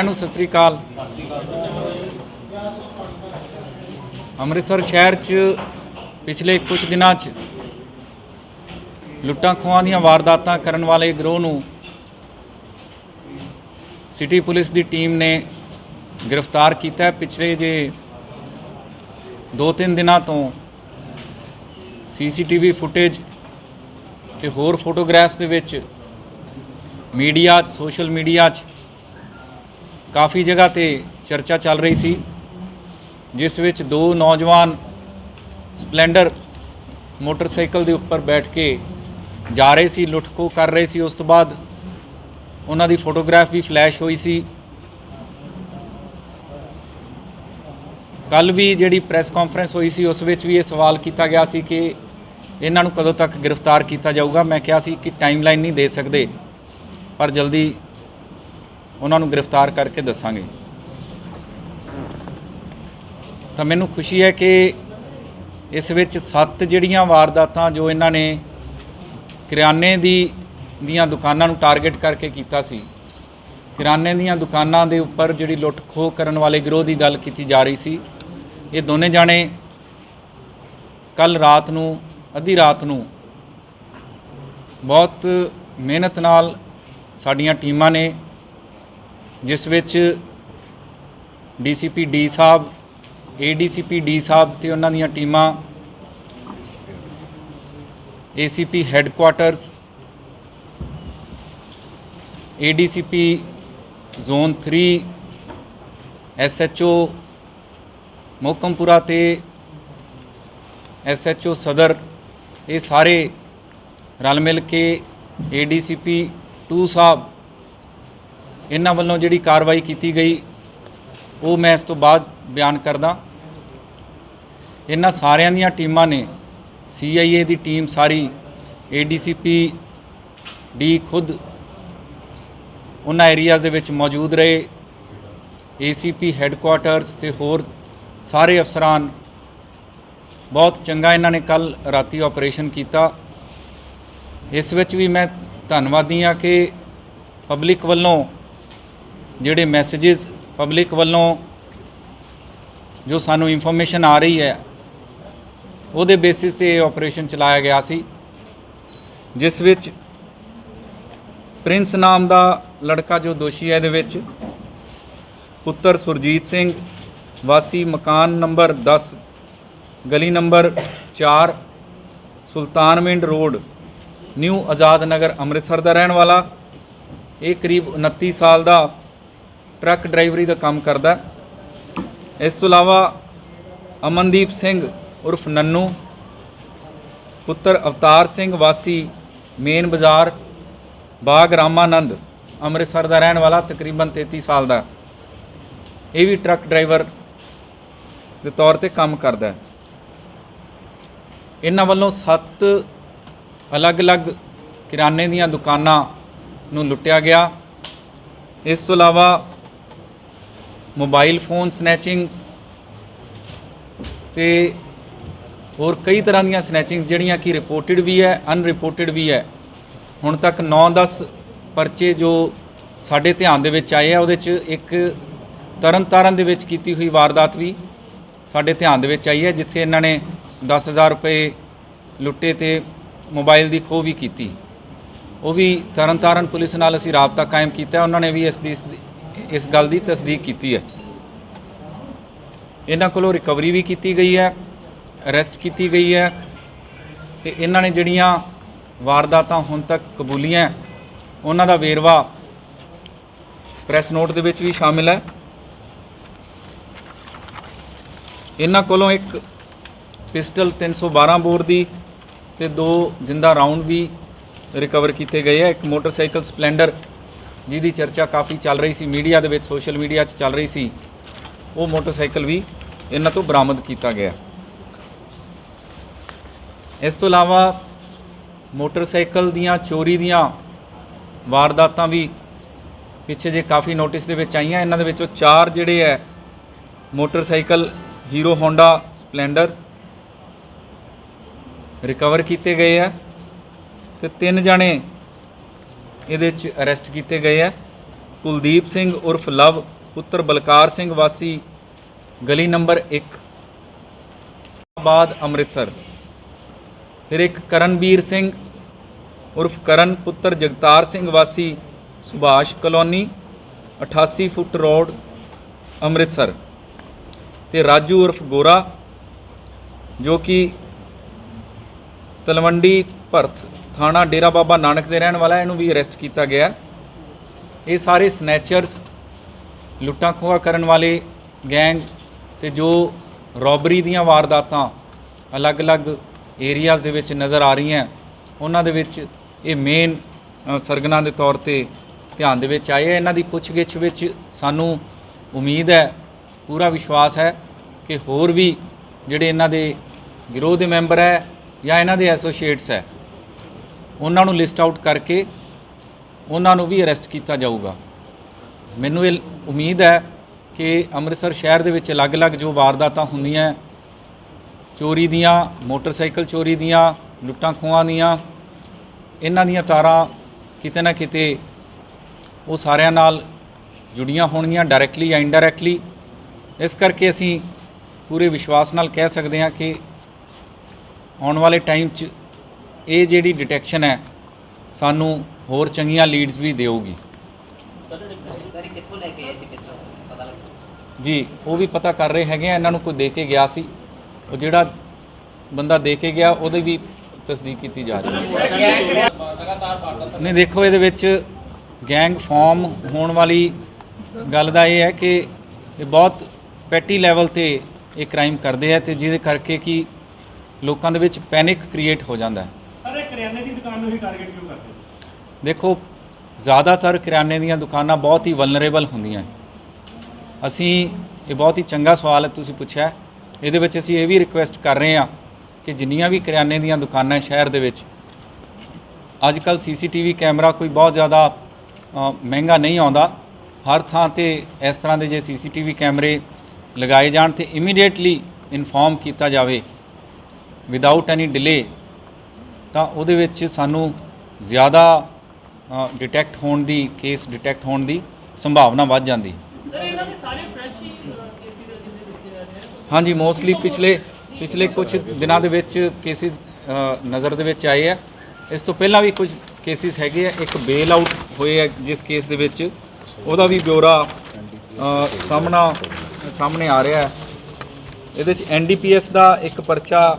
ਸਾਰਿਆਂ ਨੂੰ ਸਤਿ ਸ੍ਰੀ ਅਕਾਲ। ਅੰਮ੍ਰਿਤਸਰ ਸ਼ਹਿਰ 'ਚ ਪਿਛਲੇ ਕੁਝ ਦਿਨਾਂ 'ਚ ਲੁੱਟਾਂ ਖੋਹਾਂ ਦੀਆਂ ਵਾਰਦਾਤਾਂ ਕਰਨ ਵਾਲੇ ਗਿਰੋਹ ਨੂੰ ਸਿਟੀ ਪੁਲਿਸ ਦੀ ਟੀਮ ਨੇ ਗ੍ਰਿਫਤਾਰ ਕੀਤਾ। ਪਿਛਲੇ ਜੇ 2-3 ਦਿਨਾਂ ਤੋਂ CCTV ਫੁਟੇਜ ਤੇ ਹੋਰ ਫੋਟੋਗ੍ਰਾਫਸ ਦੇ ਵਿੱਚ मीडिया सोशल मीडिया काफ़ी जगह ते चर्चा चल रही सी, जिस विच दो नौजवान स्पलैंडर मोटरसाइकिल के उपर बैठ के जा रहे सी, लुट खो कर रहे सी। उस तो बाद उन्हां दी फोटोग्राफ भी फ्लैश हुई सी। कल भी जिहड़ी प्रैस कॉन्फ्रेंस हुई सी उस विच भी ये सवाल किया गया सी कि इन्हां नूं कदों तक गिरफ्तार किया जाऊगा। मैं कहा सी कि टाइमलाइन नहीं दे सकते, पर जल्दी उन्होंने गिरफ्तार करके दसांगे। तो मैनू खुशी है कि इस विच 7 जिहड़ियां वारदातां जो इन्होंने किराने दियां दुकानां नूं टारगेट करके कीता सी, किराने दियां दुकानां दे उपर जिहड़ी लुट खोह करन वाले गिरोह की गल की जा रही सी। ये दोने जाने कल रात नूं अद्धी रात नूं बहुत मेहनत नाल साड़ियाँ टीमां ने, जिस विच DCP डी साहब, ADCP डी साहब ते उन्हां दीयां टीमां, ACP हैडकुआटर्स, ADCP zone 3, SHO Mohkampura ते SHO सदर, ये सारे रल मिल के ADCP 2 साहब इन्हां वल्लों जिहड़ी कार्रवाई की गई वो मैं इस तो बाद बयान करदा। इन्हां सारियां दीयां टीमां ने, CIA दी टीम सारी, ADCP डी खुद उन्हां एरियाज़ दे विच मौजूद रहे, ACP हैडकुआटर्स ते होर सारे अफसरान, बहुत चंगा इन्हां ने कल राती ऑपरेशन किया। इस विच भी मैं धन्नवादी हाँ कि पब्लिक वालों जिहड़े मैसेजेस, पब्लिक वालों जो सानू इंफॉर्मेशन आ रही है उहदे बेसिस ते ऑपरेशन चलाया गया सी, जिस विच प्रिंस नाम दा लड़का जो दोषी है, इहदे विच पुत्र सुरजीत सिंह वासी मकान नंबर 10 गली number 4 Sultanwind road new Azad Nagar Amritsar का रहने वाला, ये करीब 29 साल का ट्रक ड्राइवरी का काम करता। इस तो अलावा अमनदीप सिंह उर्फ नन्नू पुत्र अवतार सिंह वासी मेन बाज़ार बाग रामानंद अमृतसर का रहने वाला, तकरीबन 33 साल का, ये भी ट्रक ड्राइवर के तौर पर काम करता। इन्हां वल्लों 7 अलग अलग किराने दीयां दुकानां नूं लुट्टिया गया। इस तो अलावा मोबाइल फोन स्नैचिंग ते और कई तरह दीयां स्नैचिंग जिहड़ियां कि रिपोर्टिड भी है, अनरिपोर्टिड भी है। हुण तक 9-10 परचे जो साडे ध्यान दे विच आए हैं, उहदे च एक तरन तारण दे विच कीती हुई वारदात भी साडे ध्यान दे विच आई है, जिथे इन्हां ने 10,000 रुपए लुट्टे ते मोबाइल की खो भी की। वो भी तरन तारण पुलिस नाल असीं राबता कायम किया, उन्होंने भी इस गल की तस्दीक की है। इन्हां कोलों रिकवरी भी की गई है, अरेस्ट की गई है, तो इन्हां ने जिहड़ियां वारदातां हुण तक कबूलियां उन्हां दा वेरवा प्रैस नोट दे विच भी शामिल है। इन्हां कोलों एक पिस्टल 312 बोर की ते 2 जिंदा राउंड भी रिकवर किए गए हैं। एक मोटरसाइकिल स्पलैंडर जिहदी चर्चा काफ़ी चल रही सी, मीडिया दे विच सोशल मीडिया चल रही सी, वो मोटरसाइकिल भी इन्हां तो बरामद किया गया। इस तो अलावा मोटरसाइकिल दियां चोरी दियां वारदातां भी पिछे जे काफ़ी नोटिस दे विच आईयां। इन्हां दे विचों 4 जिहड़े है motorcycle hero Honda Splendor recover किए गए हैं, तो 3 जाने ये अरेस्ट किए गए हैं। ਕੁਲਦੀਪ ਸਿੰਘ ਉਰਫ ਲਵ ਪੁੱਤਰ ਬਲਕਾਰ ਸਿੰਘ ਵਾਸੀ ਗਲੀ ਨੰਬਰ 1 ਬਾਦ ਅੰਮ੍ਰਿਤਸਰ। ਫਿਰ ਇੱਕ ਕਰਨਵੀਰ ਸਿੰਘ ਉਰਫ ਕਰਨ ਪੁੱਤਰ ਜਗਤਾਰ ਸਿੰਘ ਵਾਸੀ Subhash colony 88 foot road Amritsar. ਤੇ ਰਾਜੂ ਉਰਫ ਗੋਰਾ ਜੋ ਕਿ ਤਲਵੰਡੀ ਭਰਤ ਥਾਣਾ ਡੇਰਾ ਬਾਬਾ ਨਾਨਕ ਦੇ ਰਹਿਣ ਵਾਲਾ, ਇਹਨੂੰ ਵੀ ਅਰੈਸਟ ਕੀਤਾ ਗਿਆ। ਇਹ ਸਾਰੇ ਸਨੈਚਰਸ, ਲੁੱਟਾਂ ਖੋਹਾਂ ਕਰਨ ਵਾਲੇ ਗੈਂਗ ਤੇ ਜੋ ਰੋਬਰੀ ਦੀਆਂ ਵਾਰਦਾਤਾਂ ਅਲੱਗ-ਅਲੱਗ ਏਰੀਆਜ਼ ਦੇ ਵਿੱਚ ਨਜ਼ਰ ਆ ਰਹੀਆਂ, ਉਹਨਾਂ ਦੇ ਵਿੱਚ ਇਹ ਮੇਨ ਸਰਗਨਾ ਦੇ ਤੌਰ ਤੇ ਧਿਆਨ ਦੇ ਵਿੱਚ ਆਏ। ਇਹਨਾਂ ਦੀ ਪੁੱਛਗਿੱਛ ਵਿੱਚ ਸਾਨੂੰ ਉਮੀਦ ਹੈ, ਪੂਰਾ ਵਿਸ਼ਵਾਸ ਹੈ ਕਿ ਹੋਰ ਵੀ ਜਿਹੜੇ ਇਹਨਾਂ ਦੇ ਗਿਰੋਹ ਦੇ ਮੈਂਬਰ ਹੈ ਜਾਂ ਇਹਨਾਂ ਦੇ ਐਸੋਸੀਏਟਸ ਹੈ, ਉਹਨਾਂ ਨੂੰ ਲਿਸਟ ਆਊਟ ਕਰਕੇ ਉਹਨਾਂ ਨੂੰ ਵੀ ਅਰੈਸਟ ਕੀਤਾ ਜਾਊਗਾ। ਮੈਨੂੰ ਇਹ ਉਮੀਦ ਹੈ ਕਿ ਅੰਮ੍ਰਿਤਸਰ ਸ਼ਹਿਰ ਦੇ ਵਿੱਚ ਅਲੱਗ-ਅਲੱਗ ਜੋ ਵਾਰਦਾਤਾਂ ਹੁੰਦੀਆਂ, ਚੋਰੀ ਦੀਆਂ, ਮੋਟਰਸਾਈਕਲ ਚੋਰੀ ਦੀਆਂ, ਲੁੱਟਾਂ ਖੋਹਾਂ ਦੀਆਂ, ਇਹਨਾਂ ਦੀਆਂ ਤਾਰਾਂ ਕਿਤੇ ਨਾ ਕਿਤੇ ਉਹ ਸਾਰਿਆਂ ਨਾਲ ਜੁੜੀਆਂ ਹੋਣਗੀਆਂ, ਡਾਇਰੈਕਟਲੀ ਜਾਂ ਇਨਡਾਇਰੈਕਟਲੀ। ਇਸ ਕਰਕੇ ਅਸੀਂ ਪੂਰੇ ਵਿਸ਼ਵਾਸ ਨਾਲ ਕਹਿ ਸਕਦੇ ਹਾਂ ਕਿ ਆਉਣ ਵਾਲੇ ਟਾਈਮ 'ਚ ਇਹ ਜਿਹੜੀ ਡਿਟੈਕਸ਼ਨ ਹੈ ਸਾਨੂੰ ਹੋਰ ਚੰਗੀਆਂ ਲੀਡਸ ਵੀ ਦੇਊਗੀ। ਜੀ ਉਹ ਵੀ ਪਤਾ ਕਰ ਰਹੇ ਹੈਗੇ ਆ, ਇਹਨਾਂ ਨੂੰ ਕੋਈ ਦੇ ਕੇ ਗਿਆ ਸੀ, ਉਹ ਜਿਹੜਾ ਬੰਦਾ ਦੇ ਕੇ ਗਿਆ ਉਹਦੀ ਵੀ ਤਸਦੀਕ ਕੀਤੀ ਜਾ ਰਹੀ ਹੈ। ਨਹੀਂ ਦੇਖੋ, ਇਹਦੇ ਵਿੱਚ ਗੈਂਗ ਫਾਰਮ ਹੋਣ ਵਾਲੀ ਗੱਲ ਦਾ ਇਹ ਹੈ ਕਿ ਇਹ ਬਹੁਤ ਪੈਟੀ ਲੈਵਲ ਤੇ ਇਹ ਕ੍ਰਾਈਮ ਕਰਦੇ ਆ ਤੇ ਜਿਹਦੇ ਕਰਕੇ ਕਿ ਲੋਕਾਂ ਦੇ ਵਿੱਚ ਪੈਨਿਕ ਕ੍ਰੀਏਟ ਹੋ ਜਾਂਦਾ ਹੈ। ਸਰ ਇਹ ਕਰਿਆਨੇ ਦੀ ਦੁਕਾਨ ਨੂੰ ਹੀ ਟਾਰਗੇਟ ਕਿਉਂ ਕਰਦੇ? ਦੇਖੋ, ਜ਼ਿਆਦਾਤਰ ਕਰਿਆਨੇ ਦੀਆਂ ਦੁਕਾਨਾਂ ਬਹੁਤ ਹੀ ਵਲਨਰੇਬਲ ਹੁੰਦੀਆਂ। ਅਸੀਂ ਇਹ ਬਹੁਤ ਹੀ ਚੰਗਾ ਸਵਾਲ ਹੈ ਤੁਸੀਂ ਪੁੱਛਿਆ। ਇਹਦੇ ਵਿੱਚ ਅਸੀਂ ਇਹ ਵੀ ਰਿਕੁਐਸਟ ਕਰ ਰਹੇ ਹਾਂ ਕਿ ਜਿੰਨੀਆਂ ਵੀ ਕਰਿਆਨੇ ਦੀਆਂ ਦੁਕਾਨਾਂ ਸ਼ਹਿਰ ਦੇ ਵਿੱਚ, ਅੱਜ ਕੱਲ੍ਹ CCTV ਕੈਮਰਾ ਕੋਈ ਬਹੁਤ ਜ਼ਿਆਦਾ ਮਹਿੰਗਾ ਨਹੀਂ ਆਉਂਦਾ। ਹਰ ਥਾਂ ਤੇ ਇਸ ਤਰ੍ਹਾਂ ਦੇ ਜੇ CCTV ਕੈਮਰੇ ਲਗਾਏ ਜਾਣ ਤੇ ਇਮੀਡੀਏਟਲੀ ਇਨਫੋਰਮ ਕੀਤਾ ਜਾਵੇ ਵਿਦਆਊਟ ਐਨੀ ਡਿਲੇ, ਤਾਂ ਉਹਦੇ ਵਿੱਚ ਸਾਨੂੰ ਜ਼ਿਆਦਾ ਡਿਟੈਕਟ ਹੋਣ ਦੀ, ਕੇਸ ਡਿਟੈਕਟ ਹੋਣ ਦੀ ਸੰਭਾਵਨਾ ਵੱਧ ਜਾਂਦੀ। ਹਾਂਜੀ, ਮੋਸਟਲੀ ਪਿਛਲੇ ਕੁਝ ਦਿਨਾਂ ਦੇ ਵਿੱਚ ਕੇਸਿਸ ਨਜ਼ਰ ਦੇ ਵਿੱਚ ਆਏ ਆ। ਇਸ ਤੋਂ ਪਹਿਲਾਂ ਵੀ ਕੁਝ ਕੇਸਿਸ ਹੈਗੇ ਆ। ਇੱਕ ਬੇਲ ਆਊਟ ਹੋਏ ਆ ਜਿਸ ਕੇਸ ਦੇ ਵਿੱਚ, ਉਹਦਾ ਵੀ ਬਿਊਰਾ ਸਾਹਮਣੇ ਆ ਰਿਹਾ ਹੈ। ਇਹਦੇ 'ਚ NDPS ਦਾ ਇੱਕ ਪਰਚਾ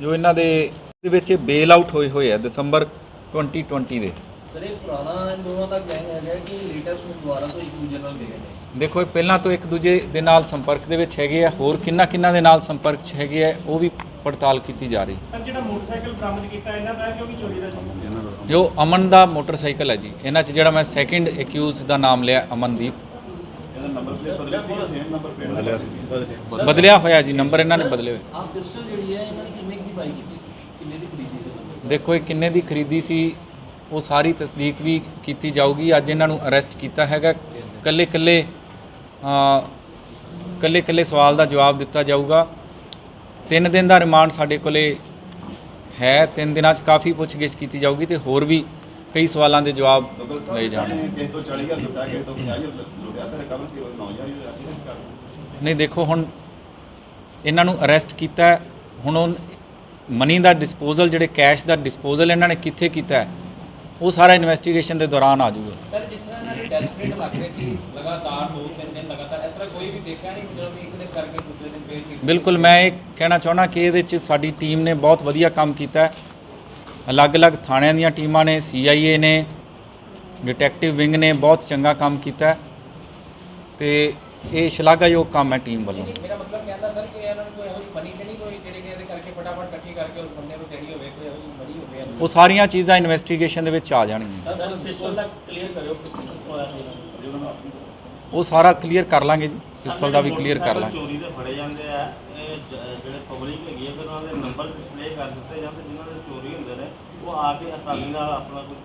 ਜੋ ਇਹਨਾਂ ਦੇ ਵਿੱਚ ਬੇਲ ਆਊਟ ਹੋਏ ਆ ਦਸੰਬਰ 2020 ਦੇ। ਸਰ ਇਹ ਪੁਰਾਣਾ ਦੋਵਾਂ ਦਾ ਗੈਂਗ ਹੈਗਾ ਕਿ ਲੇਟੈਸਟ ਦੁਬਾਰਾ ਤੋਂ ਇੱਕ ਦੂਜੇ ਨਾਲ ਮਿਲੇ ਨੇ? ਦੇਖੋ, ਇਹ ਪਹਿਲਾਂ ਤੋਂ ਇੱਕ ਦੂਜੇ ਦੇ ਨਾਲ ਸੰਪਰਕ ਦੇ ਵਿੱਚ ਹੈਗੇ ਆ, ਹੋਰ ਕਿੰਨਾ ਦੇ ਨਾਲ ਸੰਪਰਕ 'ਚ ਹੈਗੇ ਆ ਉਹ ਵੀ ਪੜਤਾਲ ਕੀਤੀ ਜਾ ਰਹੀ। ਸਰ ਜਿਹੜਾ ਮੋਟਰਸਾਈਕਲ ਬਰਾਮਦ ਕੀਤਾ ਇਹਨਾਂ ਦਾ ਕਿਉਂਕਿ ਚੋਰੀ ਦਾ ਜੋ ਅਮਨ ਦਾ ਮੋਟਰਸਾਈਕਲ ਹੈ ਜੀ, ਇਹਨਾਂ 'ਚ ਜਿਹੜਾ ਮੈਂ ਸੈਕਿੰਡ ਐਕਿਊਜ਼ ਦਾ ਨਾਮ ਲਿਆ ਅਮਨਦੀਪ, ਬਦਲਿਆ ਹੋਇਆ ਜੀ, ਨੰਬਰ ਇਹਨਾਂ ਨੇ ਬਦਲੇ ਹੋਏ। ਆਹ ਪਿਸਟਲ ਜਿਹੜੀ ਹੈ ਇਹਨਾਂ ਨੇ ਕਿੰਨੇ ਦੀ ਬਾਈ ਕੀਤੀ ਸੀ, ਕਿੰਨੇ ਦੀ ਖਰੀਦੀ ਸੀ? ਦੇਖੋ, ਇਹ ਕਿੰਨੇ ਦੀ ਖਰੀਦੀ ਸੀ ਉਹ ਸਾਰੀ ਤਸਦੀਕ ਵੀ ਕੀਤੀ ਜਾਊਗੀ। ਅੱਜ ਇਹਨਾਂ ਨੂੰ ਅਰੈਸਟ ਕੀਤਾ ਹੈਗਾ। ਕੱਲੇ ਸਵਾਲ ਦਾ ਜਵਾਬ ਦਿੱਤਾ ਜਾਊਗਾ। 3 ਦਿਨ ਦਾ ਰਿਮਾਂਡ ਸਾਡੇ ਕੋਲੇ ਹੈ। 3 ਦਿਨਾਂ 'ਚ ਕਾਫੀ ਪੁੱਛਗਿੱਛ ਕੀਤੀ ਜਾਊਗੀ ਤੇ ਹੋਰ ਵੀ ਕਈ ਸਵਾਲਾਂ ਦੇ ਜਵਾਬ ਲਏ ਜਾਣਗੇ। ਨਹੀਂ ਦੇਖੋ, ਹੁਣ ਇਹਨਾਂ ਨੂੰ ਅਰੈਸਟ ਕੀਤਾ, ਹੁਣ ਉਹ ਮਨੀ ਦਾ ਡਿਸਪੋਜ਼ਲ, ਜਿਹੜੇ ਕੈਸ਼ ਦਾ ਡਿਸਪੋਜ਼ਲ ਇਹਨਾਂ ਨੇ ਕਿੱਥੇ ਕੀਤਾ ਹੈ, ਉਹ ਸਾਰਾ ਇਨਵੈਸਟੀਗੇਸ਼ਨ ਦੇ ਦੌਰਾਨ ਆ ਜਾਊਗਾ। ਸਰ ਜਿਸ ਤਰ੍ਹਾਂ ਇਹਨਾਂ ਦੇ ਡੈਸਪਰੇਟ ਲੱਗ ਰਹੇ ਸੀ ਲਗਾਤਾਰ 2-3 ਦਿਨ ਲਗਾਤਾਰ, ਇਸ ਤਰ੍ਹਾਂ ਕੋਈ ਵੀ ਦੇਖਿਆ ਨਹੀਂ ਜਦੋਂ ਵੀ ਇੱਕ ਦਿਨ ਕਰਕੇ ਦੂਸਰੇ ਦਿਨ ਫੇਰ ਕੀਤੀ? ਬਿਲਕੁਲ, ਮੈਂ ਇਹ ਕਹਿਣਾ ਚਾਹੁੰਦਾ ਕਿ ਇਹਦੇ 'ਚ ਸਾਡੀ ਟੀਮ ਨੇ ਬਹੁਤ ਵਧੀਆ ਕੰਮ ਕੀਤਾ। ਅਲੱਗ-ਅਲੱਗ ਥਾਣਿਆਂ ਦੀਆਂ ਟੀਮਾਂ ਨੇ, CIA ਨੇ, ਡਿਟੈਕਟਿਵ ਵਿੰਗ ਨੇ ਬਹੁਤ ਚੰਗਾ ਕੰਮ ਕੀਤਾ ਤੇ ਇਹ ਸ਼ਲਾਘਾਯੋਗ ਕੰਮ ਹੈ ਟੀਮ ਵੱਲੋਂ। ਮੇਰਾ ਮਤਲਬ ਕਹਿੰਦਾ ਸਰ ਕਿ ਇਹਨਾਂ ਨੂੰ ਕੋਈ ਇਹੋ ਜਿਹੀ ਮਨੀ ਤੇ ਨਹੀਂ ਕੋਈ ਜਿਹੜੇ ਇਹਦੇ ਕਰਕੇ ਫਟਾਫਟ ਇਕੱਠੀ ਕਰਕੇ ਉਸ ਬੰਦੇ ਨੂੰ ਦੇਣੀ ਹੋਵੇ, ਕੋਈ ਇਹੋ ਜਿਹੀ ਮਨੀ ਹੋਵੇ? ਉਹ ਸਾਰੀਆਂ ਚੀਜ਼ਾਂ ਇਨਵੈਸਟੀਗੇਸ਼ਨ ਦੇ ਵਿੱਚ ਆ ਜਾਣਗੀਆਂ। ਸਰ ਪਿਸਟਲ ਦਾ ਕਲੀਅਰ ਕਰਿਓ, ਪਿਸਟਲ ਹੋਇਆ ਸੀ ਉਹ ਸਾਰਾ ਕਲੀਅਰ ਕਰ ਲਾਂਗੇ ਜੀ, ਪਿਸਤਲ ਦਾ ਵੀ ਕਲੀਅਰ ਕਰ ਲਾਂਗੇ। ਚੋਰੀ ਦੇ ਫੜੇ ਜਾਂਦੇ ਆ, ਇਹ ਜਿਹੜੇ ਪਬਲਿਕ ਹੈਗੀ ਹੈ ਫਿਰ ਉਹਨਾਂ ਦੇ ਨੰਬਰ ਡਿਸਪਲੇ ਕਰ ਦਿੱਤੇ ਜਾਂਦੇ, ਜਿਨ੍ਹਾਂ ਦੇ ਚੋਰੀ ਹੁੰਦੇ ਨੇ ਉਹ ਆ ਕੇ ਆਸਾਨੀ ਨਾਲ ਆਪਣਾ ਕੋਈ।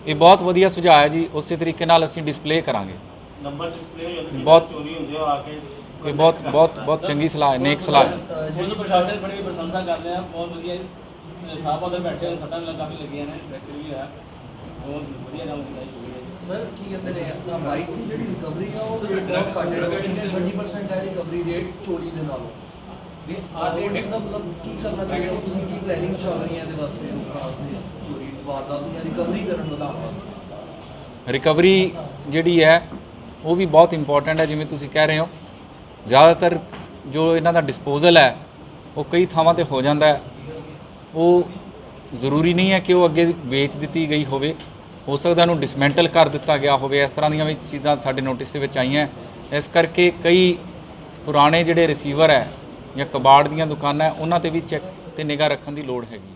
ਇਹ ਬਹੁਤ ਵਧੀਆ ਸੁਝਾਅ ਹੈ ਜੀ, ਉਸੇ ਤਰੀਕੇ ਨਾਲ ਅਸੀਂ ਡਿਸਪਲੇ ਕਰਾਂਗੇ। ਨੰਬਰ ਡਿਸਪਲੇ ਹੋ ਜਾਂਦੇ, ਬਹੁਤ ਚੋਰੀ ਹੁੰਦੇ ਆ ਕੇ। ਇਹ ਬਹੁਤ ਚੰਗੀ ਸਲਾਹ ਹੈ, ਨੇਕ ਸਲਾਹ ਹੈ। ਪੁਲਿਸ ਪ੍ਰਸ਼ਾਸਨ ਬੜੀ ਪ੍ਰਸ਼ੰਸਾ ਕਰਦੇ ਆ, ਬਹੁਤ ਵਧੀਆ ਜੀ। ਸਾਹਿਬ ਉਧਰ ਬੈਠੇ ਹੋਏ, ਸੱਟਾਂ ਕਾਫੀ ਲੱਗੀਆਂ ਨੇ, ਫ੍ਰੈਕਚਰ ਵੀ ਹੋਇਆ। ਬਹੁਤ ਵਧੀਆ ਗੱਲ ਕੀਤੀ ਚੋਰੀ ਦਾ ਜੀ। ਸਰ ਕੀ ਕਹਿੰਦੇ ਨੇ ਆਪਣਾ ਬਾਈਕ ਦੀ ਜਿਹੜੀ ਰਿਕਵਰੀ ਆ ਉਹ ਬਹੁਤ ਘੱਟ ਹੈ, 20% ਹੈ ਰਿਕਵਰੀ ਰੇਟ ਚੋਰੀ ਦੇ ਨਾਲੋਂ। ਵੀ ਆਹ ਰੇਟ ਰੇਟ ਦਾ ਮਤਲਬ ਕੀ ਕਰਨਾ ਚਾਹੀਦਾ, ਤੁਸੀਂ ਕੀ ਪਲੈਨਿੰਗ ਚੱਲ ਰਹੀ ਹੈ ਇਹਦੇ ਵਾਸਤੇ ਰੋਕਣ ਵਾਸਤੇ, ਚੋਰੀ ਵਾਰਦਾਤ ਨੂੰ ਜਾਂ ਰਿਕਵਰੀ ਕਰਨ ਵਧਾਉਣ ਵਾਸਤੇ? ਰਿਕਵਰੀ ਜਿਹੜੀ ਹੈ ਉਹ ਵੀ ਬਹੁਤ ਇੰਪੋਰਟੈਂਟ ਹੈ। ਜਿਵੇਂ ਤੁਸੀਂ ਕਹਿ ਰਹੇ ਹੋ, ਜ਼ਿਆਦਾਤਰ ਜੋ ਇਹਨਾਂ ਦਾ ਡਿਸਪੋਜ਼ਲ ਹੈ ਉਹ ਕਈ ਥਾਵਾਂ ਤੇ ਹੋ ਜਾਂਦਾ ਹੈ। ਉਹ ਜ਼ਰੂਰੀ ਨਹੀਂ ਹੈ ਕਿ ਉਹ ਅੱਗੇ ਵੇਚ ਦਿੱਤੀ ਗਈ ਹੋਵੇ, ਹੋ ਸਕਦਾ ਉਹਨੂੰ ਡਿਸਮੈਂਟਲ ਕਰ ਦਿੱਤਾ ਗਿਆ ਹੋਵੇ। ਇਸ ਤਰ੍ਹਾਂ ਦੀਆਂ ਵੀ ਚੀਜ਼ਾਂ ਸਾਡੇ ਨੋਟਿਸ ਦੇ ਵਿੱਚ ਆਈਆਂ। ਇਸ ਕਰਕੇ ਕਈ ਪੁਰਾਣੇ ਜਿਹੜੇ ਰਿਸੀਵਰ ਹੈ ਜਾਂ ਕਬਾੜ ਦੀਆਂ ਦੁਕਾਨਾਂ ਉਹਨਾਂ ਤੇ ਵੀ ਚੈੱਕ ਤੇ ਨਿਗਾਹ ਰੱਖਣ ਦੀ ਲੋੜ ਹੈਗੀ।